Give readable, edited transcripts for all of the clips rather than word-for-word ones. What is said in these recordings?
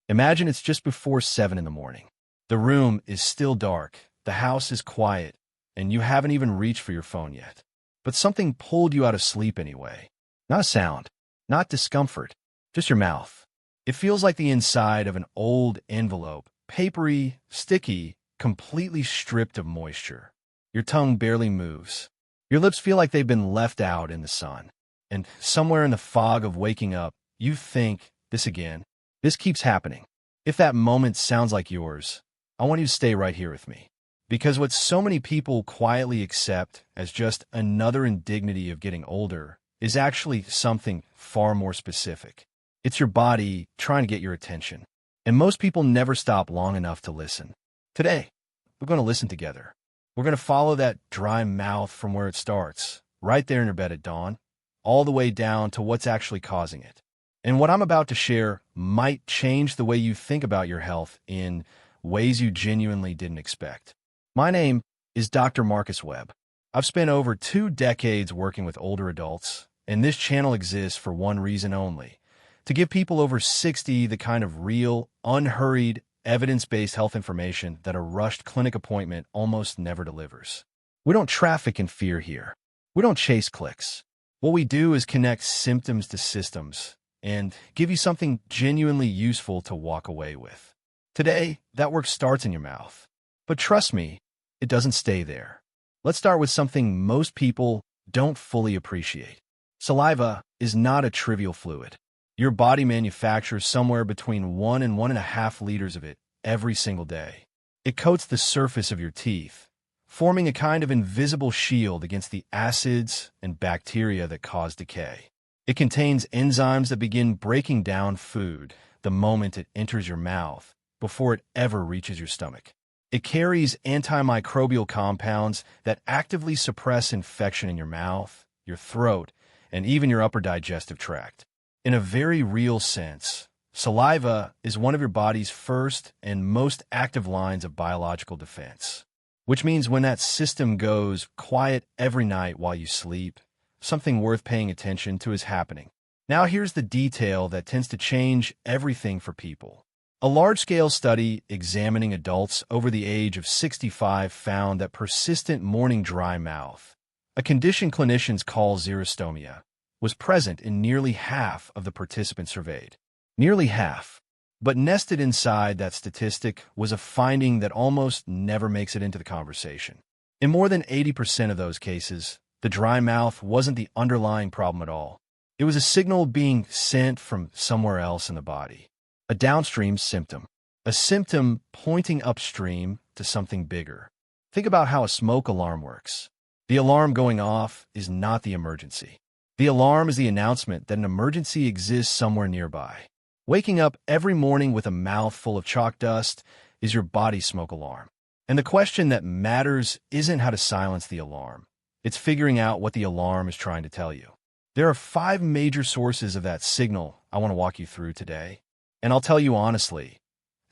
Imagine it's just before 7 in the morning. The room is still dark, the house is quiet, and you haven't even reached for your phone yet. But something pulled you out of sleep anyway. Not a sound, not discomfort, just your mouth. It feels like the inside of an old envelope, papery, sticky, completely stripped of moisture. Your tongue barely moves. Your lips feel like they've been left out in the sun. And somewhere in the fog of waking up, you think, this again. This keeps happening. If that moment sounds like yours, I want you to stay right here with me. Because what so many people quietly accept as just another indignity of getting older is actually something far more specific. It's your body trying to get your attention. And most people never stop long enough to listen. Today, we're going to listen together. We're going to follow that dry mouth from where it starts, right there in your bed at dawn, all the way down to what's actually causing it. And what I'm about to share might change the way you think about your health in ways you genuinely didn't expect. My name is Dr. Marcus Webb. I've spent over 2 decades working with older adults, and this channel exists for one reason only: to give people over 60 the kind of real, unhurried, evidence-based health information that a rushed clinic appointment almost never delivers. We don't traffic in fear here. We don't chase clicks. What we do is connect symptoms to systems and give you something genuinely useful to walk away with. Today, that work starts in your mouth. But trust me, it doesn't stay there. Let's start with something most people don't fully appreciate. Saliva is not a trivial fluid. Your body manufactures somewhere between 1 and 1.5 liters of it every single day. It coats the surface of your teeth, forming a kind of invisible shield against the acids and bacteria that cause decay. It contains enzymes that begin breaking down food the moment it enters your mouth, before it ever reaches your stomach. It carries antimicrobial compounds that actively suppress infection in your mouth, your throat, and even your upper digestive tract. In a very real sense, saliva is one of your body's first and most active lines of biological defense, which means when that system goes quiet every night while you sleep, something worth paying attention to is happening. Now here's the detail that tends to change everything for people. A large-scale study examining adults over the age of 65 found that persistent morning dry mouth, a condition clinicians call xerostomia, was present in nearly half of the participants surveyed. Nearly half. But nested inside that statistic was a finding that almost never makes it into the conversation. In more than 80% of those cases, the dry mouth wasn't the underlying problem at all. It was a signal being sent from somewhere else in the body. A downstream symptom. A symptom pointing upstream to something bigger. Think about how a smoke alarm works. The alarm going off is not the emergency. The alarm is the announcement that an emergency exists somewhere nearby. Waking up every morning with a mouth full of chalk dust is your body's smoke alarm. And the question that matters isn't how to silence the alarm. It's figuring out what the alarm is trying to tell you. There are 5 major sources of that signal I want to walk you through today. And I'll tell you honestly,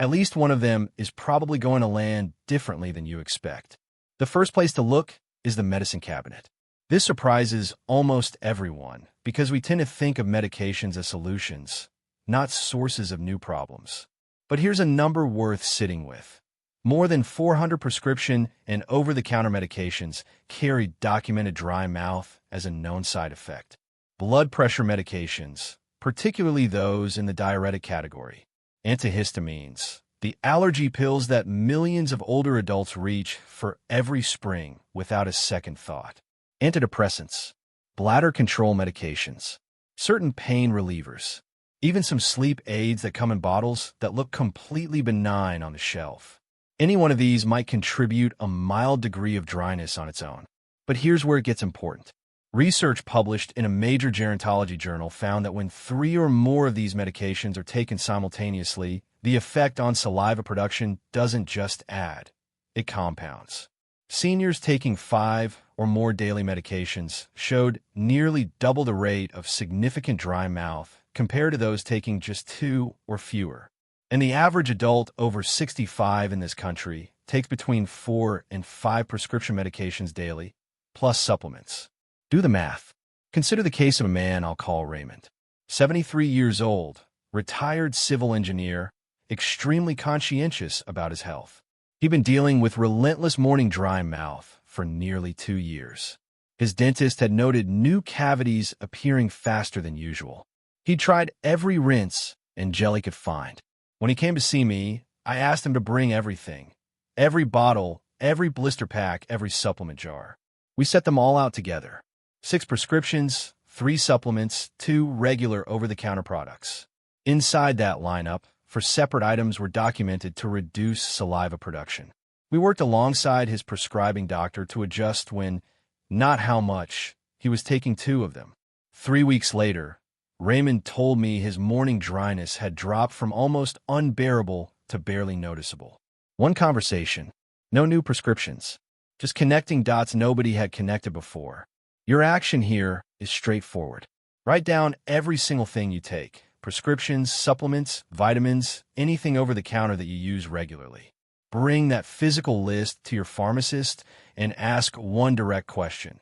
at least one of them is probably going to land differently than you expect. The first place to look is the medicine cabinet. This surprises almost everyone because we tend to think of medications as solutions, not sources of new problems. But here's a number worth sitting with. More than 400 prescription and over-the-counter medications carry documented dry mouth as a known side effect. Blood pressure medications, particularly those in the diuretic category. Antihistamines, the allergy pills that millions of older adults reach for every spring without a second thought. Antidepressants, bladder control medications, certain pain relievers, even some sleep aids that come in bottles that look completely benign on the shelf. Any one of these might contribute a mild degree of dryness on its own. But here's where it gets important. Research published in a major gerontology journal found that when 3 or more of these medications are taken simultaneously, the effect on saliva production doesn't just add, it compounds. Seniors taking 5 or more daily medications showed nearly double the rate of significant dry mouth compared to those taking just 2 or fewer. And the average adult over 65 in this country takes between 4 and 5 prescription medications daily, plus supplements. Do the math. Consider the case of a man I'll call Raymond. 73 years old, retired civil engineer, extremely conscientious about his health. He'd been dealing with relentless morning dry mouth for nearly 2 years. His dentist had noted new cavities appearing faster than usual. He tried every rinse and gel he could find. When he came to see me, I asked him to bring everything. Every bottle, every blister pack, every supplement jar. We set them all out together. 6 prescriptions, 3 supplements, 2 regular over-the-counter products. Inside that lineup, for separate items were documented to reduce saliva production. We worked alongside his prescribing doctor to adjust when, not how much, he was taking 2 of them. 3 weeks later, Raymond told me his morning dryness had dropped from almost unbearable to barely noticeable. One conversation, no new prescriptions, just connecting dots nobody had connected before. Your action here is straightforward. Write down every single thing you take. Prescriptions, supplements, vitamins, anything over the counter that you use regularly. Bring that physical list to your pharmacist and ask one direct question.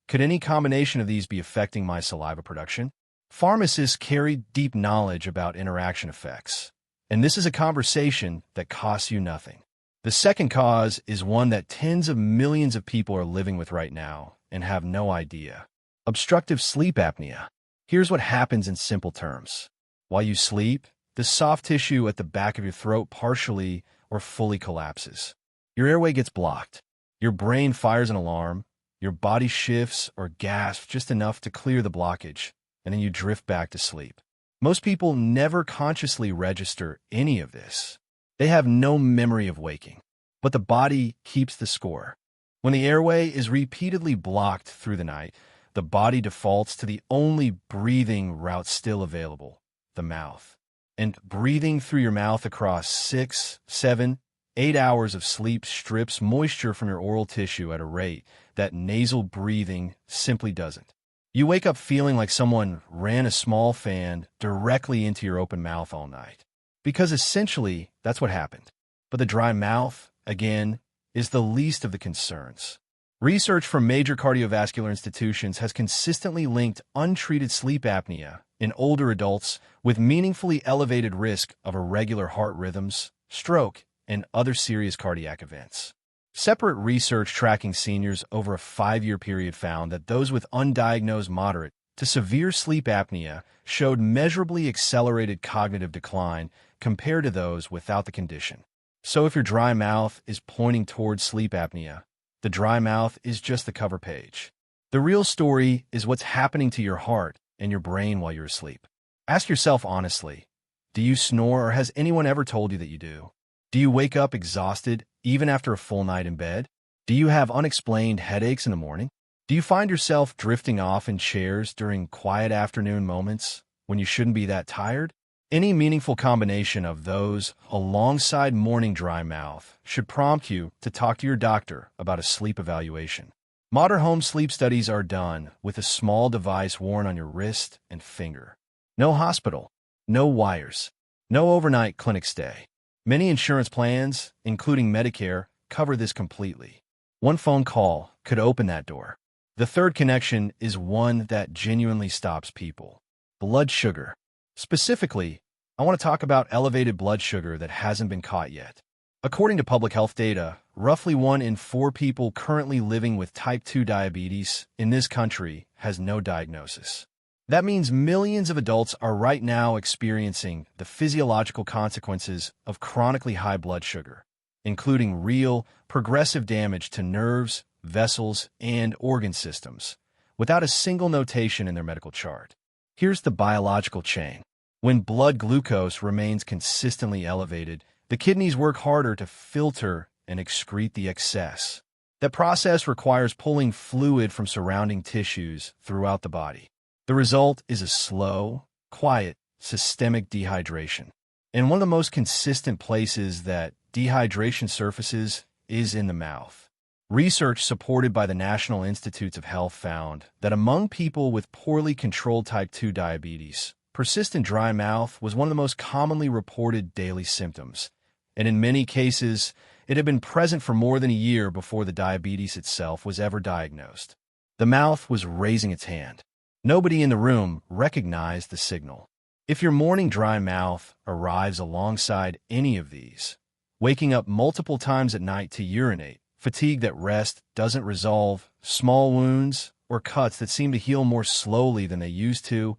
Could any combination of these be affecting my saliva production? Pharmacists carry deep knowledge about interaction effects, and this is a conversation that costs you nothing. The second cause is one that tens of millions of people are living with right now and have no idea. Obstructive sleep apnea. Here's what happens in simple terms. While you sleep, the soft tissue at the back of your throat partially or fully collapses. Your airway gets blocked. Your brain fires an alarm. Your body shifts or gasps just enough to clear the blockage, and then you drift back to sleep. Most people never consciously register any of this. They have no memory of waking, but the body keeps the score. When the airway is repeatedly blocked through the night, the body defaults to the only breathing route still available, the mouth. And breathing through your mouth across 6, 7, 8 hours of sleep strips moisture from your oral tissue at a rate that nasal breathing simply doesn't. You wake up feeling like someone ran a small fan directly into your open mouth all night. Because essentially, that's what happened. But the dry mouth, again, is the least of the concerns. Research from major cardiovascular institutions has consistently linked untreated sleep apnea in older adults with meaningfully elevated risk of irregular heart rhythms, stroke, and other serious cardiac events. Separate research tracking seniors over a 5-year period found that those with undiagnosed moderate to severe sleep apnea showed measurably accelerated cognitive decline compared to those without the condition. So if your dry mouth is pointing towards sleep apnea, the dry mouth is just the cover page. The real story is what's happening to your heart and your brain while you're asleep. Ask yourself honestly, do you snore or has anyone ever told you that you do? Do you wake up exhausted even after a full night in bed? Do you have unexplained headaches in the morning? Do you find yourself drifting off in chairs during quiet afternoon moments when you shouldn't be that tired? Any meaningful combination of those alongside morning dry mouth should prompt you to talk to your doctor about a sleep evaluation. Modern home sleep studies are done with a small device worn on your wrist and finger. No hospital, no wires, no overnight clinic stay. Many insurance plans, including Medicare, cover this completely. One phone call could open that door. The third connection is one that genuinely stops people. Blood sugar. Specifically, I want to talk about elevated blood sugar that hasn't been caught yet. According to public health data, roughly 1 in 4 people currently living with type 2 diabetes in this country has no diagnosis. That means millions of adults are right now experiencing the physiological consequences of chronically high blood sugar, including real, progressive damage to nerves, vessels, and organ systems, without a single notation in their medical chart. Here's the biological chain. When blood glucose remains consistently elevated, the kidneys work harder to filter and excrete the excess. That process requires pulling fluid from surrounding tissues throughout the body. The result is a slow, quiet, systemic dehydration. And one of the most consistent places that dehydration surfaces is in the mouth. Research supported by the National Institutes of Health found that among people with poorly controlled type 2 diabetes, persistent dry mouth was one of the most commonly reported daily symptoms, and in many cases, it had been present for more than a year before the diabetes itself was ever diagnosed. The mouth was raising its hand. Nobody in the room recognized the signal. If your morning dry mouth arrives alongside any of these, waking up multiple times at night to urinate, fatigue that rest doesn't resolve, small wounds or cuts that seem to heal more slowly than they used to,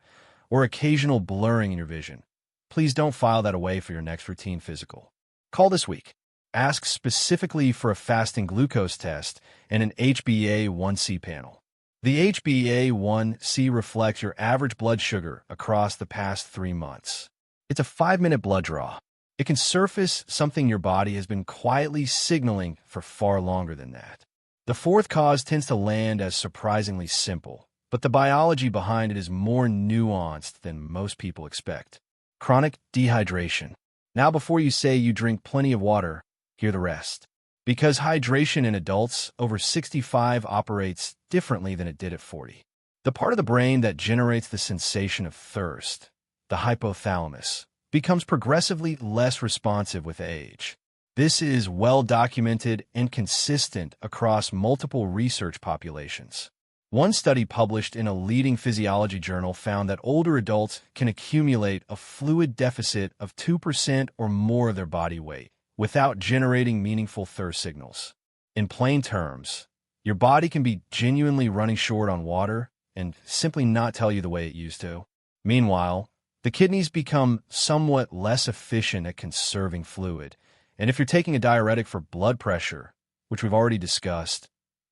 or occasional blurring in your vision, please don't file that away for your next routine physical. Call this week. Ask specifically for a fasting glucose test and an HbA1c panel. The HbA1c reflects your average blood sugar across the past 3 months. It's a 5-minute blood draw. It can surface something your body has been quietly signaling for far longer than that. The fourth cause tends to land as surprisingly simple, but the biology behind it is more nuanced than most people expect. Chronic dehydration. Now, before you say you drink plenty of water, hear the rest. Because hydration in adults over 65 operates differently than it did at 40. The part of the brain that generates the sensation of thirst, the hypothalamus, becomes progressively less responsive with age. This is well documented and consistent across multiple research populations. One study published in a leading physiology journal found that older adults can accumulate a fluid deficit of 2% or more of their body weight without generating meaningful thirst signals. In plain terms, your body can be genuinely running short on water and simply not tell you the way it used to. Meanwhile, the kidneys become somewhat less efficient at conserving fluid, and if you're taking a diuretic for blood pressure, which we've already discussed,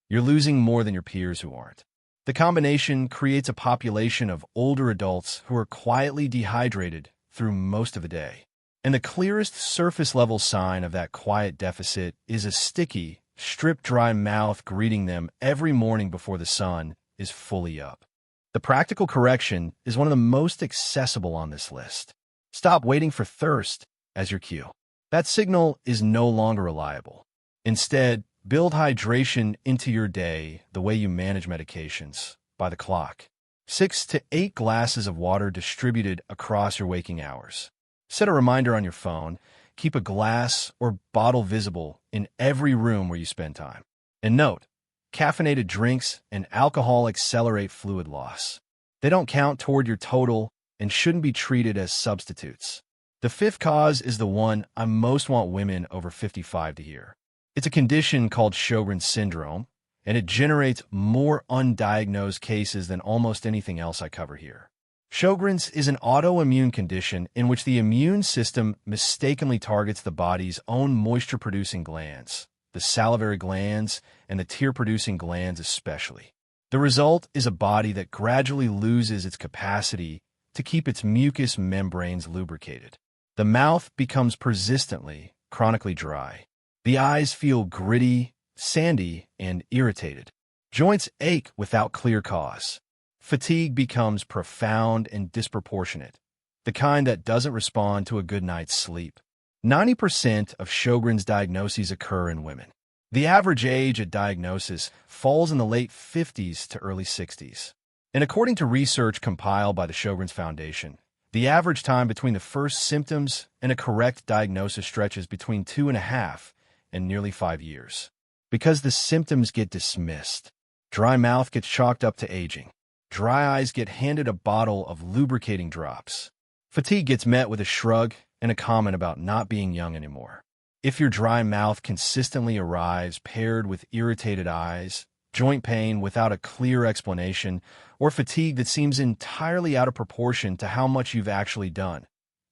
you're losing more than your peers who aren't. The combination creates a population of older adults who are quietly dehydrated through most of the day. And the clearest surface-level sign of that quiet deficit is a sticky, stripped dry mouth greeting them every morning before the sun is fully up. The practical correction is one of the most accessible on this list. Stop waiting for thirst as your cue. That signal is no longer reliable. Instead, build hydration into your day the way you manage medications, by the clock. 6 to 8 glasses of water distributed across your waking hours. Set a reminder on your phone. Keep a glass or bottle visible in every room where you spend time. And note, caffeinated drinks and alcohol accelerate fluid loss. They don't count toward your total and shouldn't be treated as substitutes. The fifth cause is the one I most want women over 55 to hear. It's a condition called Sjogren's syndrome, and it generates more undiagnosed cases than almost anything else I cover here. Sjogren's is an autoimmune condition in which the immune system mistakenly targets the body's own moisture-producing glands, the salivary glands and the tear-producing glands especially. The result is a body that gradually loses its capacity to keep its mucous membranes lubricated. The mouth becomes persistently, chronically dry. The eyes feel gritty, sandy, and irritated. Joints ache without clear cause. Fatigue becomes profound and disproportionate, the kind that doesn't respond to a good night's sleep. 90% of Sjogren's diagnoses occur in women. The average age at diagnosis falls in the late 50s to early 60s. And according to research compiled by the Sjogren's Foundation, the average time between the first symptoms and a correct diagnosis stretches between 2.5 and nearly 5 years. Because the symptoms get dismissed. Dry mouth gets chalked up to aging. Dry eyes get handed a bottle of lubricating drops. Fatigue gets met with a shrug and a comment about not being young anymore. If your dry mouth consistently arrives paired with irritated eyes, joint pain without a clear explanation, or fatigue that seems entirely out of proportion to how much you've actually done,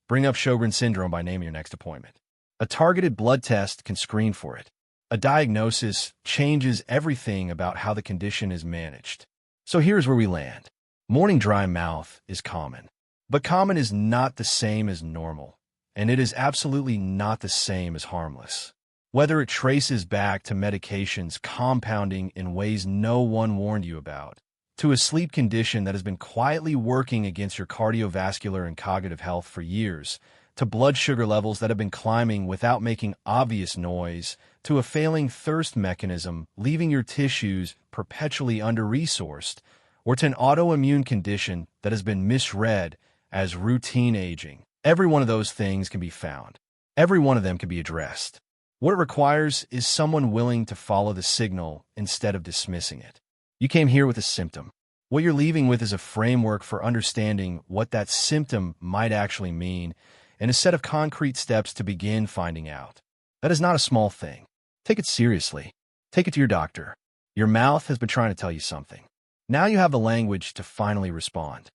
bring up Sjogren's syndrome by naming your next appointment. A targeted blood test can screen for it. A diagnosis changes everything about how the condition is managed. So here's where we land. Morning dry mouth is common. But common is not the same as normal, and it is absolutely not the same as harmless. Whether it traces back to medications compounding in ways no one warned you about, to a sleep condition that has been quietly working against your cardiovascular and cognitive health for years, to blood sugar levels that have been climbing without making obvious noise, to a failing thirst mechanism leaving your tissues perpetually under-resourced, or to an autoimmune condition that has been misread as routine aging. Every one of those things can be found. Every one of them can be addressed. What it requires is someone willing to follow the signal instead of dismissing it. You came here with a symptom. What you're leaving with is a framework for understanding what that symptom might actually mean and a set of concrete steps to begin finding out. That is not a small thing. Take it seriously. Take it to your doctor. Your mouth has been trying to tell you something. Now you have the language to finally respond.